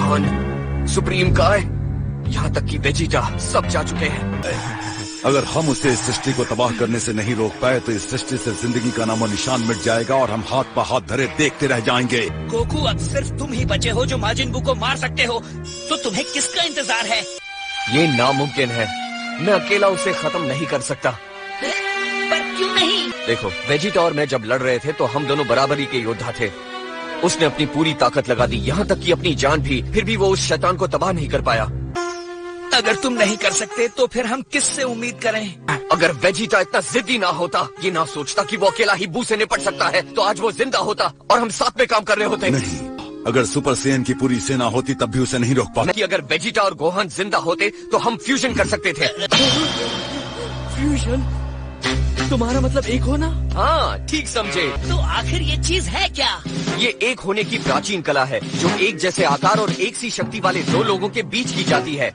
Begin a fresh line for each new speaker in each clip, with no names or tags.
Gohan, supreme काय, यहाँ तक कि वेजिटा सब जा चुके हैं।
अगर हम उसे इस सृष्टि को तबाह करने से नहीं रोक पाए तो इस सृष्टि से जिंदगी का नामो निशान मिट जाएगा और हम हाथ पर हाथ धरे देखते रह जाएंगे।
गोकू, अब सिर्फ तुम ही बचे हो जो माजिन बू को मार सकते हो, तो तुम्हें किसका इंतजार है?
ये नामुमकिन है, मैं अकेला उसे खत्म नहीं कर सकता।
पर क्यों नहीं?
देखो, वेजिटा और मैं जब लड़ रहे थे तो हम दोनों बराबरी के योद्धा थे। उसने अपनी पूरी ताकत लगा दी, यहाँ तक कि अपनी जान भी, फिर भी वो उस शैतान को तबाह नहीं कर पाया।
अगर तुम नहीं कर सकते तो फिर हम किससे उम्मीद करें?
अगर वेजिटा इतना जिद्दी ना होता, ये ना सोचता कि वो अकेला ही बू से निपट सकता है, तो आज वो जिंदा होता और हम साथ में काम कर रहे होते।
नहीं, अगर सुपर सेन की पूरी सेना होती तब भी उसे नहीं रोक पाते।
अगर वेजिटा और गोहान जिंदा होते तो हम फ्यूजन कर सकते थे।
फ्यूजन? तुम्हारा मतलब एक होना?
हाँ, ठीक समझे।
तो आखिर ये चीज है क्या?
ये एक होने की प्राचीन कला है जो एक जैसे आकार और एक सी शक्ति वाले दो लोगों के बीच की जाती है।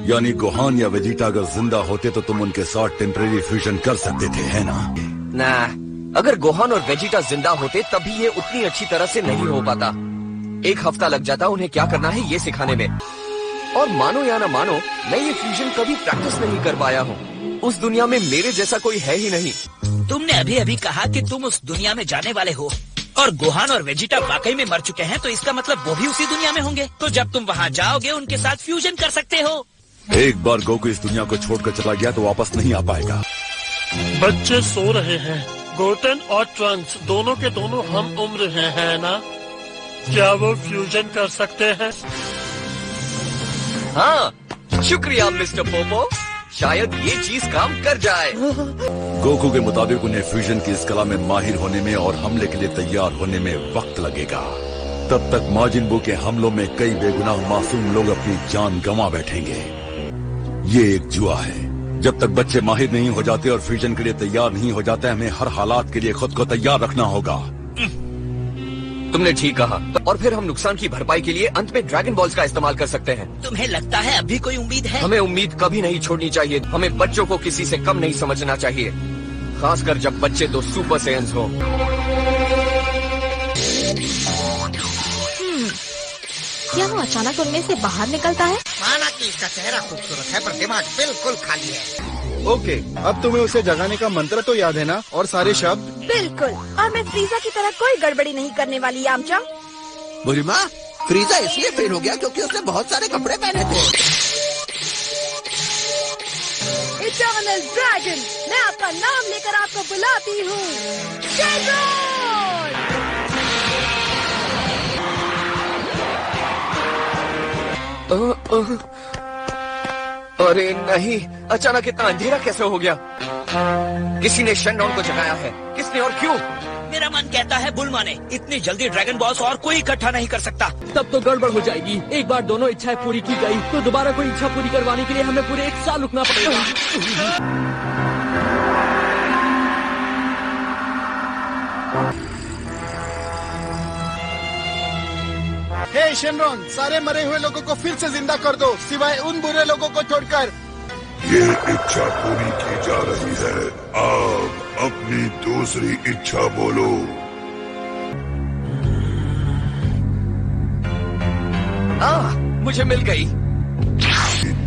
यानी गोहान या वेजिटा अगर जिंदा होते तो तुम उनके साथ टेम्परेरी फ्यूजन कर सकते थे, है ना?
ना, अगर गोहान और वेजिटा जिंदा होते तब भी ये उतनी अच्छी तरह से नहीं हो पाता। 1 हफ्ता लग जाता उन्हें क्या करना है ये सिखाने में। और मानो या ना मानो, मैं ये फ्यूजन कभी प्रैक्टिस नहीं कर पाया हूँ। उस दुनिया में मेरे जैसा कोई है ही नहीं।
तुमने अभी अभी कहा कि तुम उस दुनिया में जाने वाले हो और गोहान और वेजिटा वाकई में मर चुके हैं, तो इसका मतलब वो भी उसी दुनिया में होंगे। तो जब तुम वहाँ जाओगे उनके साथ फ्यूजन कर सकते हो।
एक बार गोकू इस दुनिया को छोड़कर चला गया तो वापस नहीं आ पाएगा।
बच्चे सो रहे हैं। गोटन और ट्रंक्स दोनों के दोनों हम उम्र है ना? क्या वो फ्यूजन कर सकते हैं?
हाँ, शुक्रिया मिस्टर पोपो, शायद ये चीज काम कर जाए।
गोकू के मुताबिक उन्हें फ्यूजन की इस कला में माहिर होने में और हमले के लिए तैयार होने में वक्त लगेगा। तब तक माजिन बू के हमलों में कई बेगुनाह मासूम लोग अपनी जान गंवा बैठेंगे। ये एक जुआ है। जब तक बच्चे माहिर नहीं हो जाते और फ्यूजन के लिए तैयार नहीं हो जाते, हमें हर हालात के लिए खुद को तैयार रखना होगा।
तुमने ठीक कहा। और फिर हम नुकसान की भरपाई के लिए अंत में ड्रैगन बॉल्स का इस्तेमाल कर सकते हैं।
तुम्हें लगता है अभी कोई उम्मीद है?
हमें उम्मीद कभी नहीं छोड़नी चाहिए। हमें बच्चों को किसी से कम नहीं समझना चाहिए, खासकर जब बच्चे तो सुपर सेयंस हो।
क्या वो अचानक उनमें से बाहर निकलता है?
माना कि इसका चेहरा खूबसूरत है पर दिमाग बिल्कुल खाली है।
ओके, अब तुम्हें उसे जगाने का मंत्र तो याद है ना? और सारे शब्द?
बिल्कुल। और मैं फ्रीजा की तरह कोई गड़बड़ी नहीं करने वाली यामचा।
बुरीमा, फ्रीजा इसलिए फेल हो गया क्योंकि उसने बहुत सारे कपड़े पहने थे।
इटर्नल ड्रैगन, मैं आपका नाम लेकर आपको बुलाती हूँ।
अरे नहीं, अचानक इतना अंधेरा कैसे हो गया? किसी ने शेनरॉन को जगाया है। किसने और क्यों?
मेरा मन कहता है बुल्मा ने। इतनी जल्दी ड्रैगन बॉल्स और कोई इकट्ठा नहीं कर सकता।
तब तो गड़बड़ हो जाएगी। एक बार दोनों इच्छाएं पूरी की गई तो दोबारा कोई इच्छा पूरी करवाने के लिए हमें पूरे 1 साल रुकना पड़ेगा।
हे शेनरॉन, सारे मरे हुए लोगों को फिर से जिंदा कर दो, सिवाय उन बुरे लोगों को छोड़कर।
ये इच्छा पूरी की जा रही है। अब अपनी दूसरी इच्छा बोलो।
मुझे मिल गई।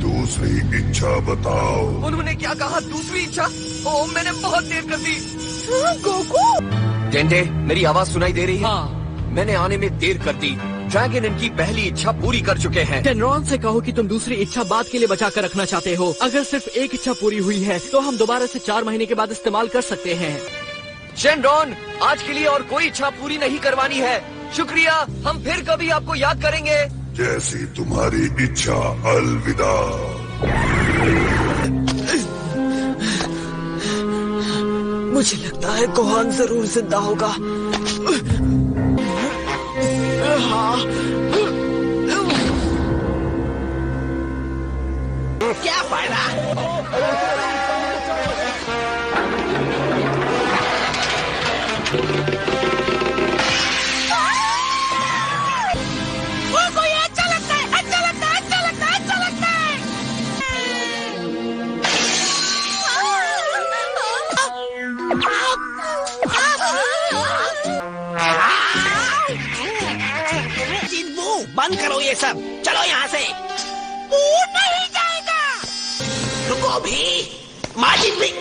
दूसरी इच्छा बताओ।
उन्होंने क्या कहा? दूसरी इच्छा? ओह, मैंने बहुत देर कर दी।
गोकू,
टेंटे, मेरी आवाज सुनाई दे रही है?
हाँ।
मैंने आने में देर कर दी। ड्रैगन इनकी पहली इच्छा पूरी कर चुके हैं।
शेनरॉन से कहो कि तुम दूसरी इच्छा बाद के लिए बचा कर रखना चाहते हो। अगर सिर्फ एक इच्छा पूरी हुई है तो हम दोबारा से 4 महीने के बाद इस्तेमाल कर सकते हैं।
शेनरॉन, आज के लिए और कोई इच्छा पूरी नहीं करवानी है। शुक्रिया, हम फिर कभी आपको याद करेंगे।
जैसी तुम्हारी इच्छा। अलविदा।
मुझे लगता है गोहान जरूर जिंदा होगा।
क्या फायदा?
अच्छा लगता है, अच्छा लगता है, अच्छा लगता है, अच्छा लगता है।
जिनबू,
बंद करो ये सब, चलो यहाँ से। वो नहीं जाएगा। रुको भी, माजिद भी।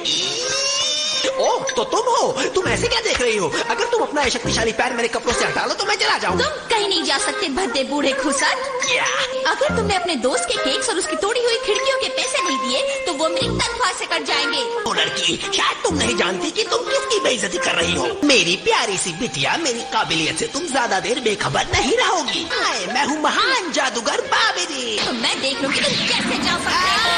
ओह, तो तुम हो? तुम ऐसे क्या देख रही हो? अगर तुम अपना शक्तिशाली पैर मेरे कपड़ों से हटा लो तो मैं चला जाऊँ।
तुम कहीं नहीं जा सकते भद्दे बूढ़े खुसर। अगर तुमने अपने दोस्त के केक्स और उसकी तोड़ी हुई खिड़कियों के पैसे नहीं दिए तो वो मेरी तनख्वाह से कट जाएंगे।
ओ लड़की, शायद तुम नहीं जानती कि तुम किसकी बेइज्जती कर रही हो। मेरी प्यारी सी बिटिया, मेरी काबिलियत से तुम ज्यादा देर बेखबर नहीं रहोगी। मैं हूँ महान जादूगर बाबिदी।
तो मैं देख लूंगी तुम कैसे जा सकते हो।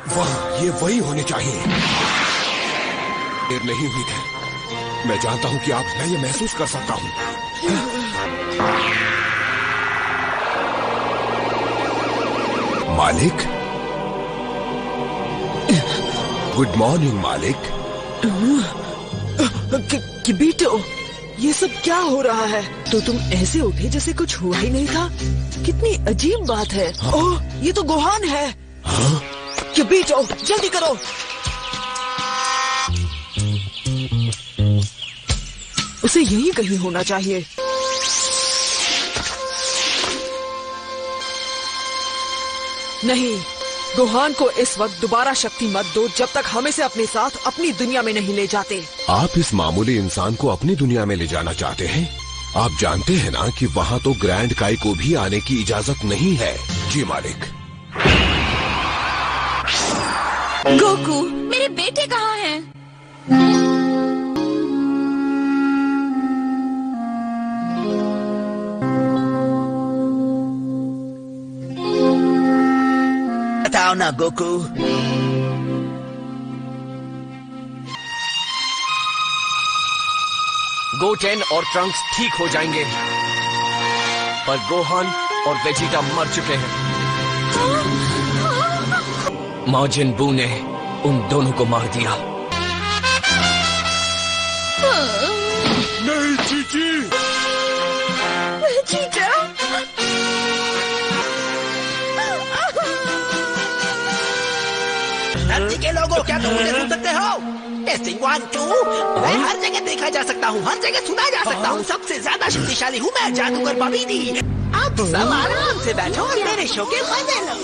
वाह, ये वही होने चाहिए। देर नहीं हुई है। मैं जानता हूँ कि मैं ये महसूस कर सकता हूँ। मालिक, गुड मॉर्निंग मालिक।
किबीटो, ये सब क्या हो रहा है? तो तुम ऐसे उठे जैसे कुछ हुआ ही नहीं था। कितनी अजीब बात है। ओह, ये तो गोहान है।
हाँ?
किबीटो, जल्दी करो। उसे यही कहीं होना चाहिए। नहीं, गोहान को इस वक्त दोबारा शक्ति मत दो जब तक हम इसे अपने साथ अपनी दुनिया में नहीं ले जाते।
आप इस मामूली इंसान को अपनी दुनिया में ले जाना चाहते हैं? आप जानते हैं ना कि वहाँ तो ग्रैंड काई को भी आने की इजाजत नहीं है। जी मालिक।
गोकू, मेरे बेटे कहाँ हैं?
बताओ ना गोकू।
गोटेन और ट्रंक्स ठीक हो जाएंगे, पर गोहान और वेजिटा मर चुके हैं। माजिन बू ने उन दोनों को मार दिया।
नहीं चीची।
चीचा,
धरती के लोगों, क्या तुम मुझे सुन सकते हो? टेस्टिंग 1 2। मैं हर जगह देखा जा सकता हूँ, हर जगह सुना जा सकता हूँ। सबसे ज्यादा शक्तिशाली हूँ मैं, जादूगर बाबिदी। अब सब आराम से बैठो और मेरे शो के मजे लो।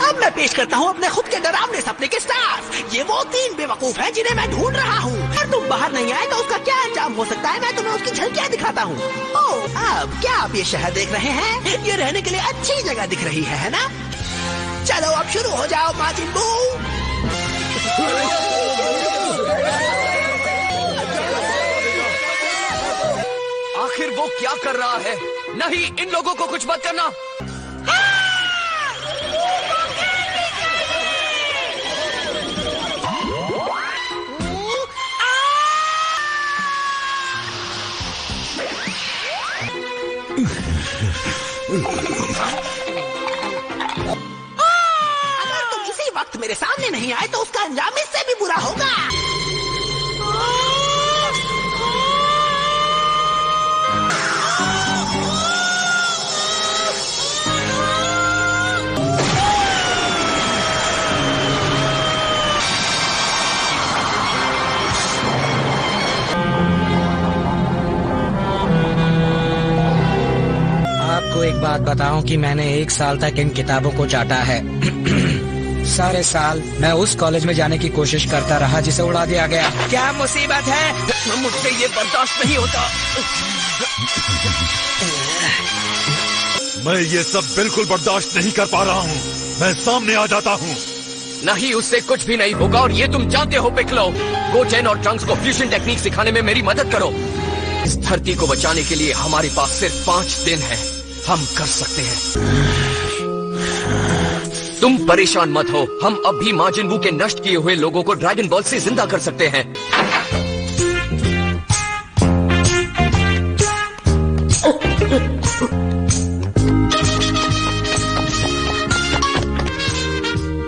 अब मैं पेश करता हूँ अपने खुद के डरावने सपने के स्टार्स। ये वो 3 बेवकूफ हैं जिन्हें मैं ढूंढ रहा हूँ। अगर तुम बाहर नहीं आए तो उसका क्या अंजाम हो सकता है, मैं तुम्हें उसकी झलकियाँ दिखाता हूँ। ओह, अब क्या आप ये शहर देख रहे हैं? ये रहने के लिए अच्छी जगह दिख रही है ना? चलो अब शुरू हो जाओ माजिन बू।
आखिर वो क्या कर रहा है? नहीं, इन लोगों को कुछ मत करना।
अगर तुम इसी वक्त मेरे सामने नहीं आए तो उसका अंजाम इससे भी बुरा होगा।
आपको एक बात बताऊं कि मैंने 1 साल तक इन किताबों को चाटा है। सारे साल मैं उस कॉलेज में जाने की कोशिश करता रहा जिसे उड़ा दिया गया। क्या मुसीबत है?
मुझसे ये बर्दाश्त नहीं होता।
मैं ये सब बिल्कुल बर्दाश्त नहीं कर पा रहा हूँ। मैं सामने आ जाता हूँ।
नहीं, उससे कुछ भी नहीं होगा और ये तुम जानते हो पिकलो। गोटेन और ट्रंक्स को फ्यूजन टेक्निक सिखाने में मेरी मदद करो। इस धरती को बचाने के लिए हमारे पास सिर्फ 5 दिन है। हम कर सकते हैं। तुम परेशान मत हो, हम अब भी माजिन बू के नष्ट किए हुए लोगों को ड्रैगन बॉल से जिंदा कर सकते हैं।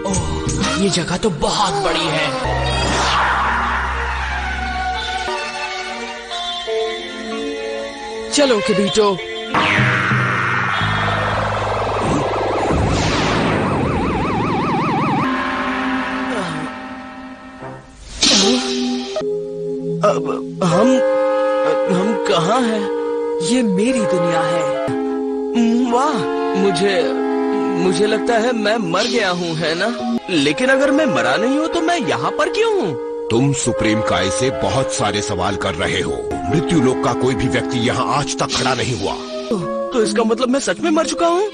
ओह, ये जगह तो बहुत बड़ी है।
चलो किबीटो। हम कहाँ हैं? ये मेरी दुनिया है। वाह, मुझे लगता है मैं मर गया हूँ, है ना? लेकिन अगर मैं मरा नहीं हूँ तो मैं यहाँ पर क्यों हूँ?
तुम सुप्रीम काय से बहुत सारे सवाल कर रहे हो। मृत्यु लोक का कोई भी व्यक्ति यहाँ आज तक खड़ा नहीं हुआ।
तो इसका मतलब मैं सच में मर चुका हूँ?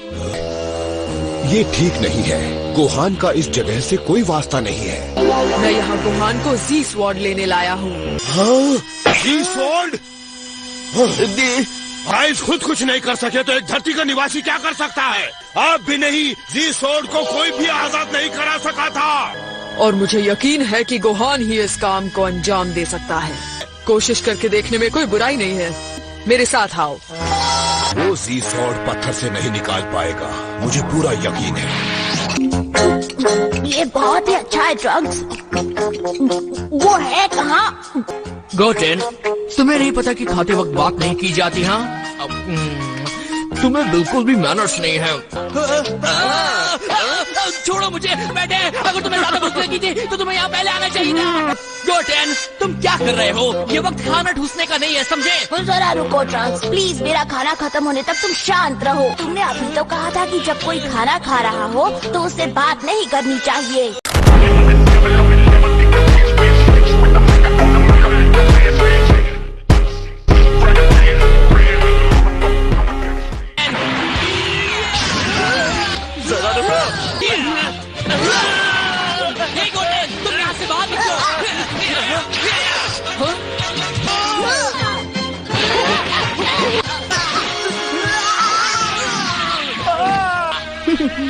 ये ठीक नहीं है। गोहान का इस जगह से कोई वास्ता नहीं है।
मैं यहाँ गोहान को जी स्वॉर्ड लेने लाया हूँ।
जी स्वॉर्ड? आइस खुद कुछ नहीं कर सके तो एक धरती का निवासी क्या कर सकता है? आप भी नहीं, जी स्वॉर्ड को कोई भी आजाद नहीं करा सका था।
और मुझे यकीन है कि गोहान ही इस काम को अंजाम दे सकता है। कोशिश करके देखने में कोई बुराई नहीं है। मेरे साथ आओ।
वो जी स्वॉर्ड पत्थर से नहीं निकाल पाएगा, मुझे पूरा यकीन है।
ये बहुत ही अच्छा है ड्रग्स। वो है कहाँ?
गोटेन, तुम्हें नहीं पता कि खाते वक्त बात नहीं की जाती? हाँ, तुम्हें बिल्कुल भी मैनर्स नहीं है। छोड़ो मुझे, बैठे। अगर तुम्हें ज्यादा भूख लगी थी तो तुम्हें यहाँ पहले आना चाहिए था। गोटेन, तुम क्या कर रहे हो? ये वक्त खाना ठूसने का नहीं है, समझे?
जरा रुको ट्रंक्स, प्लीज। मेरा खाना खत्म होने तक तुम शांत रहो। तुमने अभी तो कहा था कि जब कोई खाना खा रहा हो तो उससे बात नहीं करनी चाहिए।
तुम यहाँ से बाहर निकलो।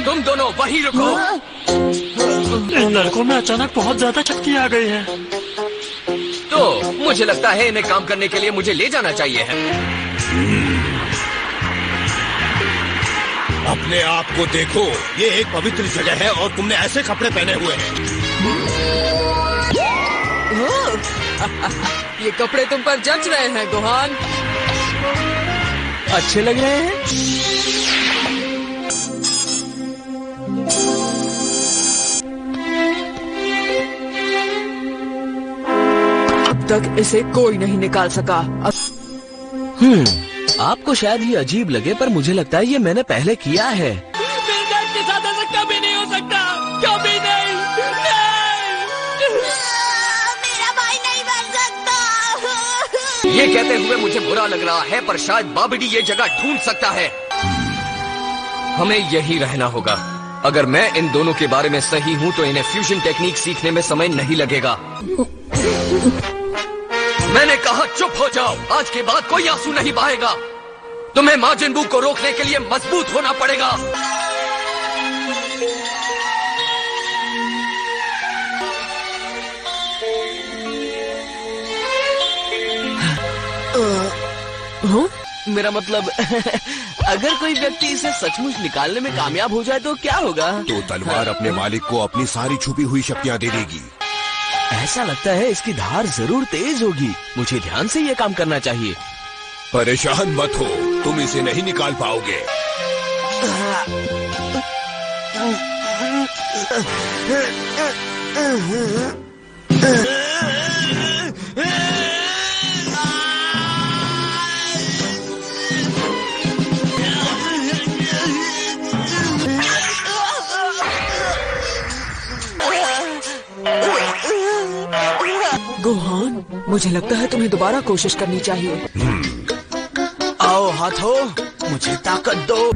तुम दोनों वहीं रुको।
इन लड़कों में अचानक बहुत ज्यादा शक्ति आ गई है।
तो मुझे लगता है इन्हें काम करने के लिए मुझे ले जाना चाहिए है।
अपने आप को देखो, ये एक पवित्र जगह है और तुमने ऐसे कपड़े पहने हुए हैं।
ये कपड़े तुम पर जच रहे हैं गोहान। अच्छे लग रहे हैं। अब तक इसे कोई नहीं निकाल सका।
आपको शायद ये अजीब लगे पर मुझे लगता है ये मैंने पहले किया है।
मेरे डैड के साथ ऐसा कभी नहीं हो सकता, कभी नहीं।
मेरा भाई नहीं बन सकता।
ये कहते हुए मुझे बुरा लग रहा है पर शायद बाबडी ये जगह ढूंढ सकता है। हमें यही रहना होगा। अगर मैं इन दोनों के बारे में सही हूँ तो इन्हें फ्यूजन टेक्निक सीखने में समय नहीं लगेगा। मैंने कहा चुप हो जाओ। आज के बाद कोई आंसू नहीं बहाएगा। तुम्हें माजिन बू को रोकने के लिए मजबूत होना पड़ेगा।
मेरा मतलब अगर कोई व्यक्ति इसे सचमुच निकालने में कामयाब हो जाए तो क्या होगा?
तो तलवार अपने मालिक को अपनी सारी छुपी हुई शक्तियाँ दे देगी।
ऐसा लगता है इसकी धार जरूर तेज होगी। मुझे ध्यान से ये काम करना चाहिए।
परेशान मत हो, तुम इसे नहीं निकाल पाओगे।
गोहान, मुझे लगता है तुम्हें दोबारा कोशिश करनी चाहिए। आओ हाथों, मुझे ताकत दो।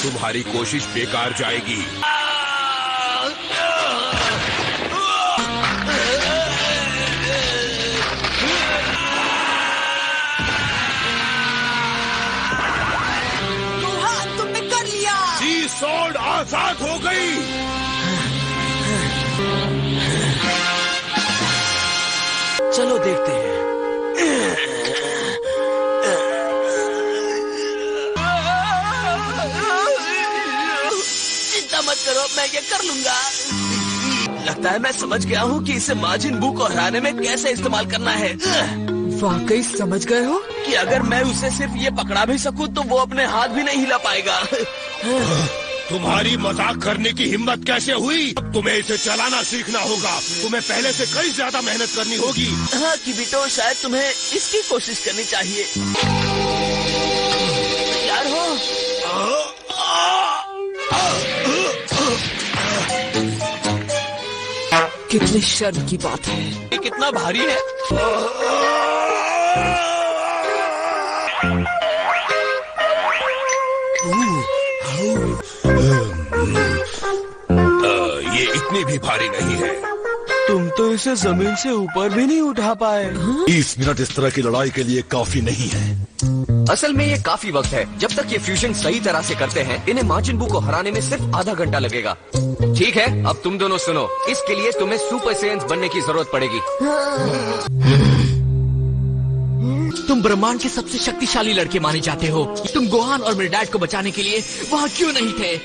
तुम्हारी कोशिश बेकार जाएगी।
तुमने कर लिया।
जी स्वॉर्ड आजाद हो गई।
चलो देखते हैं। चिंता मत करो, मैं ये कर लूंगा। लगता है मैं समझ गया हूँ कि इसे माजिन बू को हराने में कैसे इस्तेमाल करना है। वाकई समझ गए हो कि अगर मैं उसे सिर्फ ये पकड़ा भी सकूं तो वो अपने हाथ भी नहीं हिला पाएगा।
तुम्हारी मजाक करने की हिम्मत कैसे हुई? अब तुम्हें इसे चलाना सीखना होगा। तुम्हें पहले से कई ज्यादा मेहनत करनी होगी।
हाँ किबिटो, शायद तुम्हें इसकी कोशिश करनी चाहिए। तैयार हो? कितनी शर्म की बात है, ये कितना भारी है।
ये इतनी भी भारी नहीं है।
तुम तो इसे जमीन से ऊपर भी नहीं उठा पाए।
20 मिनट इस तरह की लड़ाई के लिए काफी नहीं है।
असल में ये काफी वक्त है। जब तक ये फ्यूजन सही तरह से करते हैं, इन्हें माजिन बू को हराने में सिर्फ आधा घंटा लगेगा। ठीक है, अब तुम दोनों सुनो। इसके लिए तुम्हें सुपर सेयन्स बनने की जरूरत पड़ेगी।
तुम ब्रह्मांड के सबसे शक्तिशाली लड़के माने जाते हो। तुम गोहान और मेरे डैड को बचाने के लिए वहाँ क्यों नहीं थे?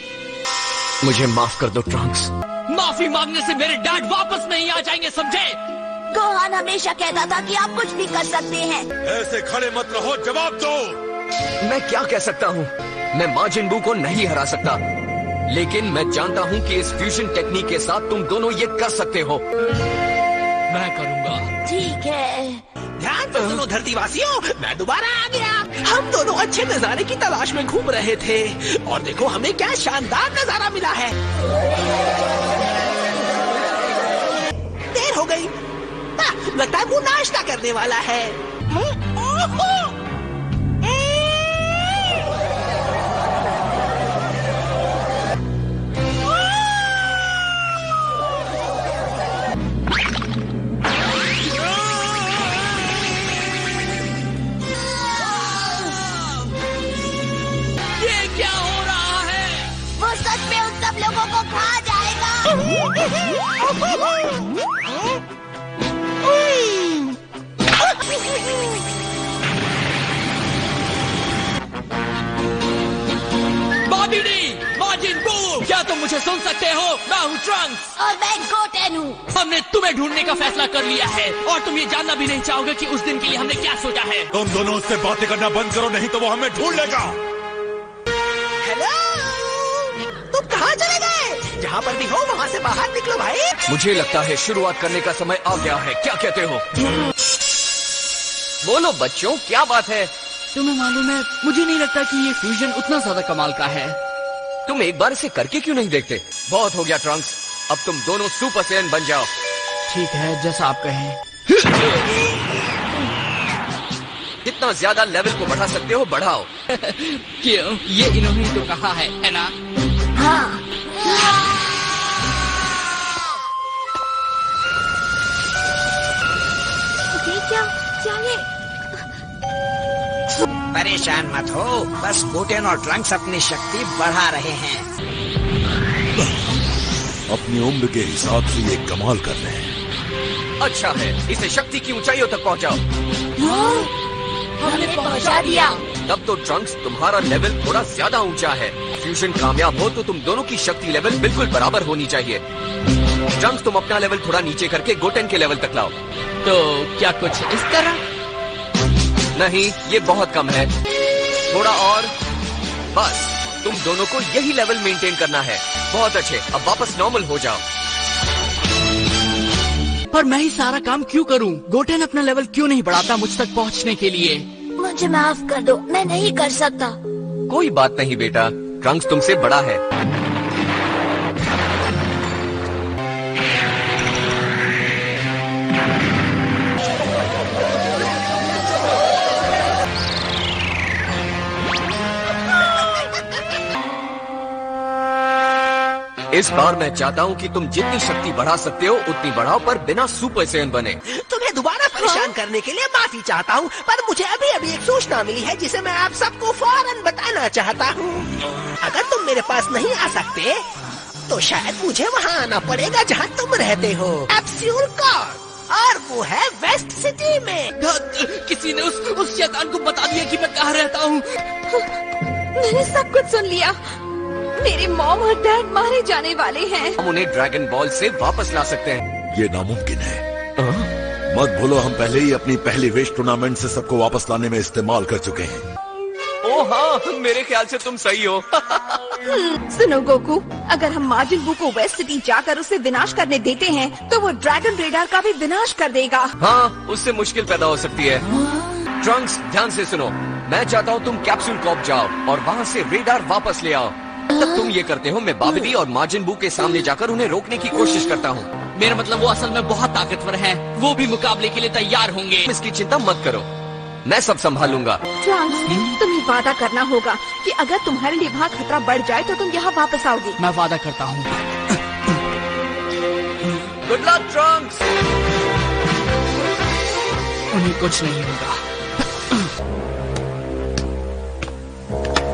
मुझे माफ कर दो ट्रंक्स।
माफी मांगने से मेरे डैड वापस नहीं आ जाएंगे, समझे?
गोहान हमेशा कहता था कि आप कुछ भी कर सकते हैं।
ऐसे खड़े मत रहो, जवाब दो।
मैं क्या कह सकता हूँ? मैं माजिन बू को नहीं हरा सकता, लेकिन मैं जानता हूँ कि इस फ्यूजन टेक्निक के साथ तुम दोनों ये कर सकते हो।
मैं करूँगा।
ठीक है।
ध्यान से सुनो धरतीवासियों, मैं दोबारा आ गया। हम दोनों अच्छे नजारे की तलाश में घूम रहे थे और देखो हमें क्या शानदार नजारा मिला है। देर हो गई। लगता है वो नाश्ता करने वाला है।
ये क्या हो रहा है?
वो सच में उन सब लोगों को खा जाएगा।
माजिन बू, क्या तुम मुझे सुन सकते हो? मैं हूँ ट्रंक्स
और मैं गोटेन हूँ।
हमने तुम्हें ढूंढने का फैसला कर लिया है और तुम ये जानना भी नहीं चाहोगे कि उस दिन के लिए हमने क्या सोचा है।
तुम दोनों उससे बातें करना बंद करो, नहीं तो वो हमें ढूंढ लेगा।
हेलो, तुम कहाँ चले गए? जहाँ पर भी हो वहाँ से बाहर निकलो भाई।
मुझे लगता है शुरुआत करने का समय आ गया है। क्या कहते हो? बोलो बच्चों, क्या बात है?
तुम्हें मालूम है, मुझे नहीं लगता कि ये फ्यूजन उतना ज्यादा कमाल का है।
तुम एक बार इसे करके क्यों नहीं देखते? बहुत हो गया ट्रंक्स, अब तुम दोनों सुपर सेयन बन जाओ।
ठीक है, जैसा आप कहें।
जितना ज्यादा लेवल को बढ़ा सकते हो बढ़ाओ।
क्यों? ये इन्होंने तो कहा है ना?
हाँ। ये क्या ये?
परेशान मत हो, बस गोटेन और ट्रंक्स अपनी शक्ति बढ़ा रहे हैं।
अपनी उम्र के हिसाब से ये कमाल कर रहे हैं।
अच्छा है, इसे शक्ति की ऊंचाइयों तक पहुंचाओ।
हमने पहुंचा दिया।
तब तो ट्रंक्स तुम्हारा लेवल थोड़ा ज्यादा ऊंचा है। फ्यूजन कामयाब हो तो तुम दोनों की शक्ति लेवल बिल्कुल बराबर होनी चाहिए। ट्रंक्स, तुम अपना लेवल थोड़ा नीचे करके गोटेन के लेवल तक लाओ।
तो क्या कुछ इस तरह?
नहीं, ये बहुत कम है। थोड़ा और, बस। तुम दोनों को यही लेवल मेंटेन करना है। बहुत अच्छे, अब वापस नॉर्मल हो जाओ।
पर मैं ही सारा काम क्यों करूं? गोटेन अपना लेवल क्यों नहीं बढ़ाता मुझ तक पहुंचने के लिए?
मुझे माफ कर दो, मैं नहीं कर सकता।
कोई बात नहीं बेटा, ट्रंक्स तुमसे बड़ा है। इस बार मैं चाहता हूँ कि तुम जितनी शक्ति बढ़ा सकते हो उतनी बढ़ाओ, पर बिना सुपर सेयन बने।
तुम्हें दोबारा परेशान करने के लिए माफी चाहता हूँ, पर मुझे अभी अभी एक सूचना मिली है जिसे मैं आप सबको फौरन बताना चाहता हूँ। अगर तुम मेरे पास नहीं आ सकते तो शायद मुझे वहाँ आना पड़ेगा जहाँ तुम रहते हो, कैप्सूल कॉर्प, और वो है वेस्ट सिटी में।
किसी ने उस शैतान को बता दिया कि मैं कहाँ रहता हूँ।
मैंने सब कुछ सुन लिया। मेरे मॉम और डैड मारे जाने वाले हैं।
हम उन्हें ड्रैगन बॉल से वापस ला सकते हैं।
ये नामुमकिन है। मत भूलो हम पहले ही अपनी पहली वेस्ट टूर्नामेंट से सबको वापस लाने में इस्तेमाल कर चुके हैं।
ओ हाँ, मेरे ख्याल से तुम सही हो।
सुनो गोकू, अगर हम मार्जिन बू को वेस्ट सिटी जाकर उसे विनाश करने देते हैं तो वो ड्रैगन रेडार का भी विनाश कर देगा।
हाँ, उससे मुश्किल पैदा हो सकती है। ट्रंक्स, ध्यान से सुनो, मैं चाहता हूँ तुम कैप्सूल कॉर्प जाओ और वहाँ से रेडार वापस ले आओ। तब तुम ये करते हो, मैं बाबिडी और मार्जिन बू के सामने जाकर उन्हें रोकने की कोशिश करता हूँ।
मेरा मतलब वो असल में बहुत ताकतवर हैं। वो भी मुकाबले के लिए तैयार होंगे।
इसकी चिंता मत करो, मैं सब संभालूंगा।
ट्रंक्स, तुम्हें वादा करना होगा कि अगर तुम्हारे लिए वहाँ खतरा बढ़ जाए तो तुम यहाँ वापस आओगे।
मैं वादा करता हूँ।
Good luck Trunks.
उन्हें कुछ नहीं होगा।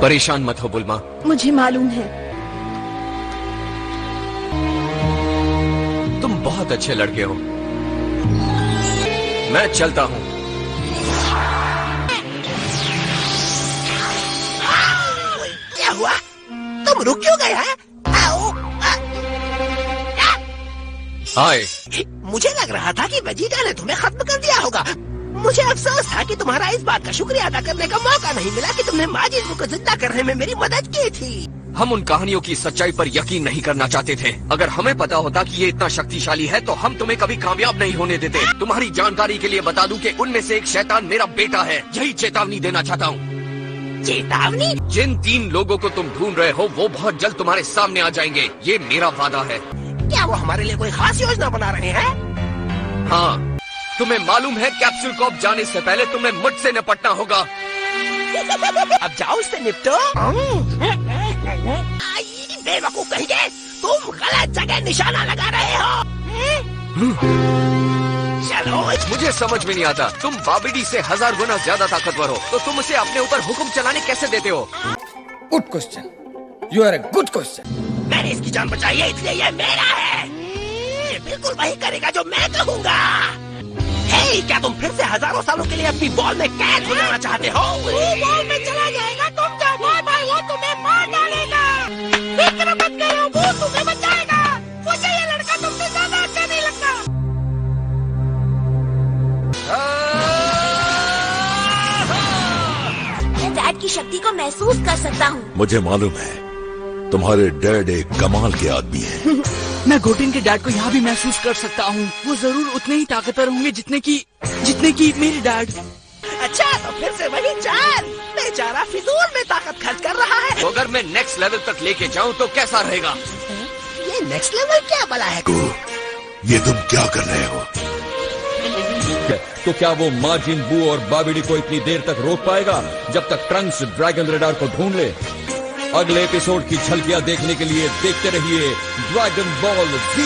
परेशान मत हो बुल्मा,
मुझे मालूम है
तुम बहुत अच्छे लड़के हो। मैं चलता हूँ।
क्या हुआ? तुम रुक क्यों गए हैं? आओ।
हाय।
मुझे लग रहा था कि वेजिटा ने तुम्हें खत्म कर दिया होगा। मुझे अफसोस था कि तुम्हारा इस बात का शुक्रिया अदा करने का मौका नहीं मिला कि तुमने माजिद बू को जिंदा करने में मेरी मदद की थी।
हम उन कहानियों की सच्चाई पर यकीन नहीं करना चाहते थे। अगर हमें पता होता कि ये इतना शक्तिशाली है तो हम तुम्हें कभी कामयाब नहीं होने देते। तुम्हारी जानकारी के लिए बता दूं कि उनमें से एक शैतान मेरा बेटा है। यही चेतावनी देना चाहता हूँ।
चेतावनी?
जिन 3 लोगों को तुम ढूंढ रहे हो वो बहुत जल्द तुम्हारे सामने आ जाएंगे। ये मेरा वादा है।
क्या वो हमारे लिए कोई खास योजना बना रहे हैं?
हाँ, तुम्हें मालूम है कैप्सूल कॉर्प जाने से पहले तुम्हें मुझसे निपटना होगा।
अब जाओ उससे निपटो। बेवकूफ कहिए, तुम गलत जगह निशाना लगा रहे हो। चलो।
मुझे समझ में नहीं आता, तुम बाबिडी से 1000 गुना ज्यादा ताकतवर हो तो तुम उसे अपने ऊपर हुक्म चलाने कैसे देते हो?
Good question, you are a good question.
मैंने इसकी जान बचाई है इसलिए ये मेरा है। ये बिल्कुल वही करेगा जो मैं कहूँगा। हे, क्या तुम फिर से हजारों सालों के लिए अपनी बॉल में कैद हो जाना चाहते हो? वो बॉल में चला जाएगा, तुम जाओ। बाय, वो तुम्हें मार डालेगा। फिक्र मत करो, वो तुम्हें बचाएगा। मुझे ये लड़का तुमसे ज्यादा अच्छा नहीं लगता।
मैं डैड की शक्ति को महसूस कर सकता हूँ।
मुझे मालूम है तुम्हारे डैड एक कमाल के आदमी हैं।
मैं गोटिन के डैड को यहाँ भी महसूस कर सकता हूँ। वो जरूर उतने ही ताकतवर होंगे जितने की मेरे डैड।
अच्छा, तो फिर से वही चाल। बेचारा फिजूल में ताकत खर्च कर रहा है।
तो अगर मैं नेक्स्ट लेवल तक लेके जाऊँ तो कैसा रहेगा?
ये नेक्स्ट लेवल क्या बला है?
ये तुम क्या कर रहे हो?
तो क्या वो मार्जिन बू और बाबिडी को इतनी देर तक रोक पाएगा जब तक ट्रंक्स ड्रैगन रेडार को ढूंढ ले? अगले एपिसोड की झलकियां देखने के लिए देखते रहिए ड्रैगन बॉल Z।